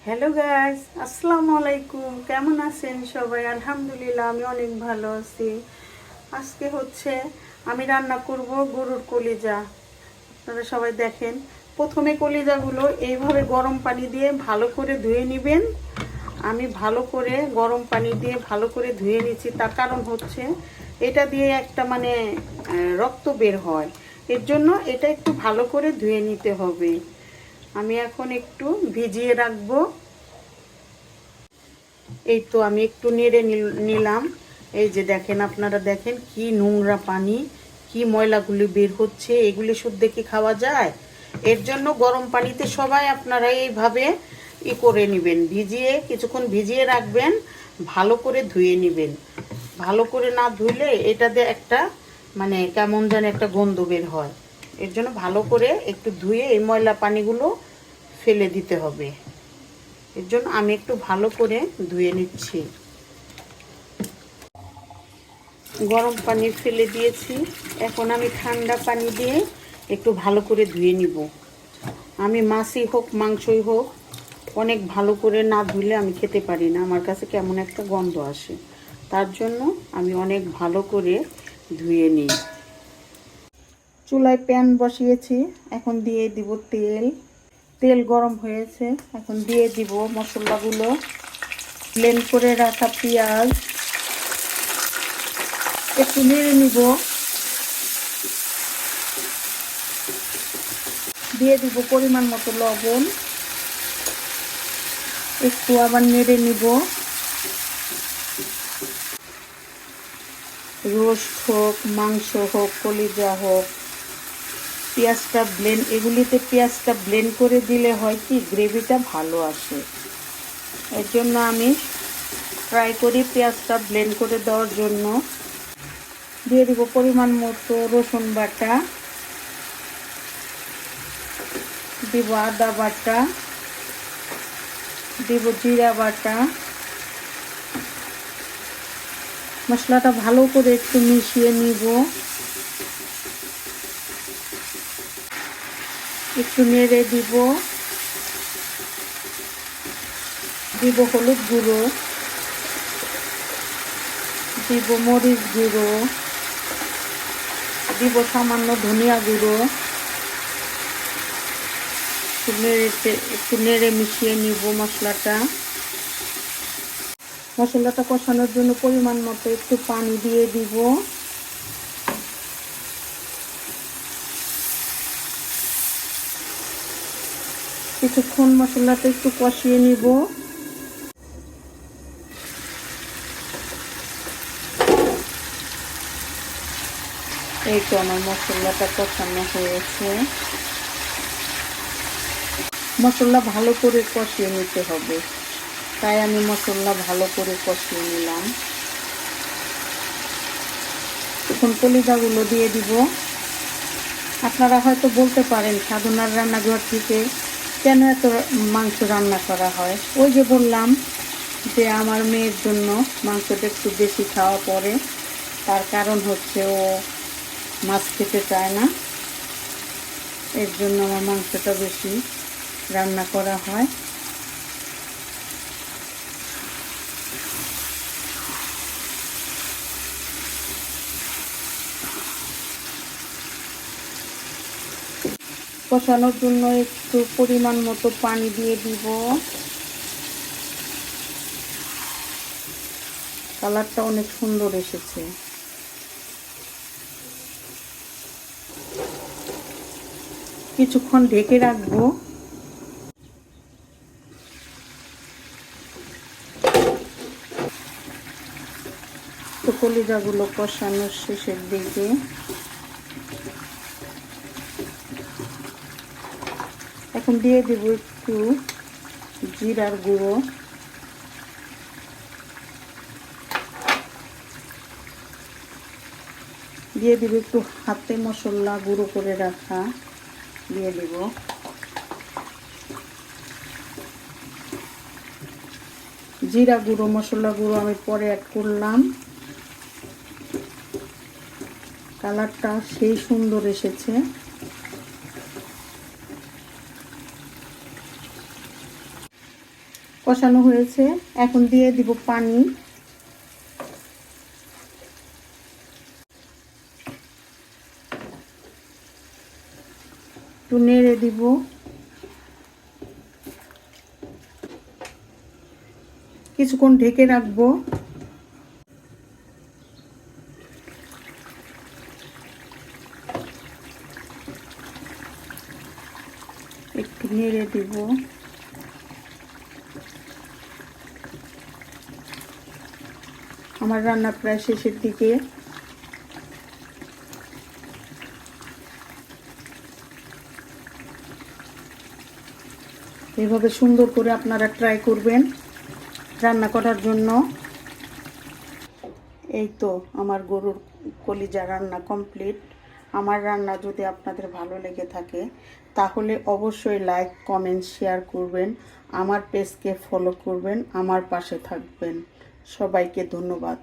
Hello guys, আসসালামু আলাইকুম। কেমন আছেন সবাই? আলহামদুলিল্লাহ, আমি অনেক ভালো আছি। আজকে আমি রান্না করব গরুর কলিজা। আপনারা সবাই দেখেন, প্রথমে কলিজাগুলো এইভাবে গরম পানি দিয়ে ভালো করে ধুয়ে নেবেন। আমি ভালো করে গরম পানি দিয়ে ভালো করে ধুয়ে নিচ্ছি। তার কারণ এটা দিয়ে একটা রক্ত বের হয়। এর জন্য এটা একটু ভালো করে ধুয়ে নিতে হবে। আমি এখন একটু ভিজিয়ে রাখবো। এই তো আমি একটু নেড়ে নিলাম। এই যে দেখেন, আপনারা দেখেন কি নোংরা পানি, কি ময়লাগুলি বের হচ্ছে। এগুলি শুদ্ধ কি খাওয়া যায়? এর জন্য গরম পানিতে সবাই আপনারা এইভাবে করে নেবেন, কিছুক্ষণ ভিজিয়ে রাখবেন, ভালো করে ধুয়ে নেবেন। ভালো করে না ধুইলে এটাতে একটা কেমন যেন একটা গন্ধ বের হয়। এর জন্য ভালো করে একটু ধুয়ে এই ময়লা পানিগুলো ফেলে দিতে হবে। এর জন্য আমি একটু ভালো করে ধুয়ে নিচ্ছি। গরম পানি ফেলে দিয়েছি, এখন আমি ঠান্ডা পানি দিয়ে একটু ভালো করে ধুয়ে নিব। আমি মাছই হোক মাংসই হোক, অনেক ভালো করে না ধুলে আমি খেতে পারি না, আমার কাছে কেমন একটা গন্ধ আসে। তার জন্য আমি অনেক ভালো করে ধুয়ে নিই। চুলায় প্যান বসিয়েছি, এখন দিয়ে দিব তেল। তেল গরম হয়েছে, এখন দিয়ে দিব মশলাগুলো। ব্লেন্ড করে রাখা পেঁয়াজ একটু নেড়ে নিব, দিয়ে দিব পরিমাণ মতো লবণ, একটু আবার নেড়ে নিব। রোস্ট হোক, মাংস হোক, কলিজা হোক, এগুলিতে পেঁয়াজটা ব্লেন্ড করে দিলে হয় কি গ্রেভিটা ভালো আসে। এর জন্য আমি ট্রাই করি পেঁয়াজটা ব্লেন্ড করে দেওয়ার জন্য। দিয়ে দিব পরিমাণ মতো রসুন বাটা, দিব আদা বাটা, দিব জিরা বাটা। মশলাটা ভালো করে একটু মিশিয়ে নিব, একটু নেড়ে দিব। দিব হলুদ গুঁড়ো, দিব মরিচ গুঁড়ো, দিব সামান্য ধনিয়া গুঁড়ো। একটু নেড়ে মিশিয়ে নিব মশলাটা কষানোর জন্য পরিমাণ মতো একটু পানি দিয়ে দিব। কিছুক্ষণ মশলাটা একটু কষিয়ে নিব। এই তো আমার মশলাটা কষানো হয়েছে। মশলা ভালো করে কষিয়ে নিতে হবে, তাই আমি মশলা ভালো করে কষিয়ে নিলাম। এখন কলিজাগুলো দিয়ে দিব। আপনারা হয়তো বলতে পারেন সাধনার রান্নাঘর থেকে কেন এত মাংস রান্না করা হয়? ওই যে বললাম যে আমার মেয়ের জন্য মাংসটা একটু বেশি খাওয়া পড়ে। তার কারণ ও মাছ খেতে চায় না, এর জন্য আমার মাংসটা বেশি রান্না করা হয়। কষানোর জন্য একটু পরিমাণ মতো পানি দিয়ে দিব। কালারটা অনেক সুন্দর এসেছে। কিছুক্ষণ ঢেকে রাখবো। তো কলিজাগুলো কষানোর শেষের দিকে। এখন দিয়ে দেব একটু জিরার গুঁড়ো, দিয়ে দেব একটু হাতে মশলা গুঁড়ো করে রাখা, দিয়ে দেব। জিরা গুঁড়ো, মশলা গুঁড়ো আমি পরে অ্যাড করলাম। কালারটা সেই সুন্দর এসেছে। কষানো হয়েছে, এখন দিয়ে দিব পানি। একটু নেড়ে দিব। কিছুক্ষণ ঢেকে রাখবো। একটু নেড়ে দিব। আমার রান্না প্রায় শেষের দিকে। এভাবে সুন্দর করে আপনারা ট্রাই করবেন রান্না করার জন্য। এই তো আমার গরুর কলিজা রান্না কমপ্লিট। আমার রান্না যদি আপনাদের ভালো লেগে থাকে তাহলে অবশ্যই লাইক, কমেন্ট, শেয়ার করবেন। আমার পেজকে ফলো করবেন, আমার পাশে থাকবেন। সবাইকে ধন্যবাদ।